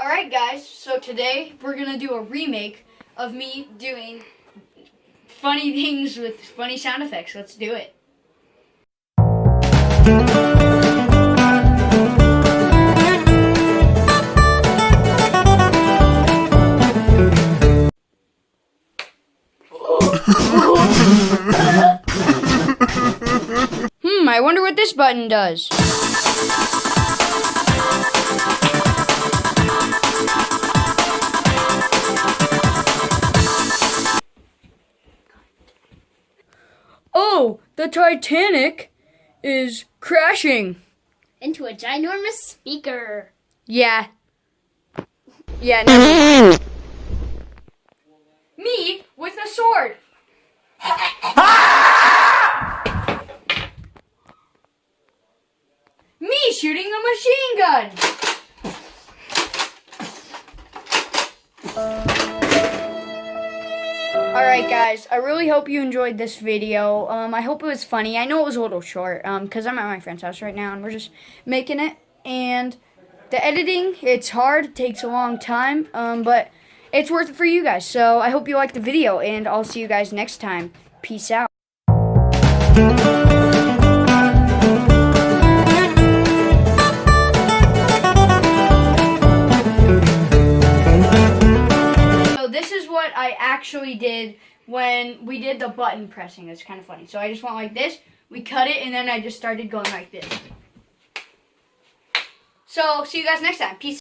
Alright guys, so today we're going to do a remake of me doing funny things with funny sound effects. Let's do it. I wonder what this button does. Oh, the Titanic is crashing. Into a ginormous speaker. Yeah. Yeah, never. Me with a sword. Me shooting a machine gun. Alright guys, I really hope you enjoyed this video. I hope it was funny. I know it was a little short because I'm at my friend's house right now and we're just making it. And the editing, it's hard, it takes a long time, but it's worth it for you guys. So I hope you liked the video and I'll see you guys next time. Peace out. I actually did when we did the button pressing. It's kind of funny. So I just went like this, we cut it, and then I just started going like this. So see you guys next time. Peace.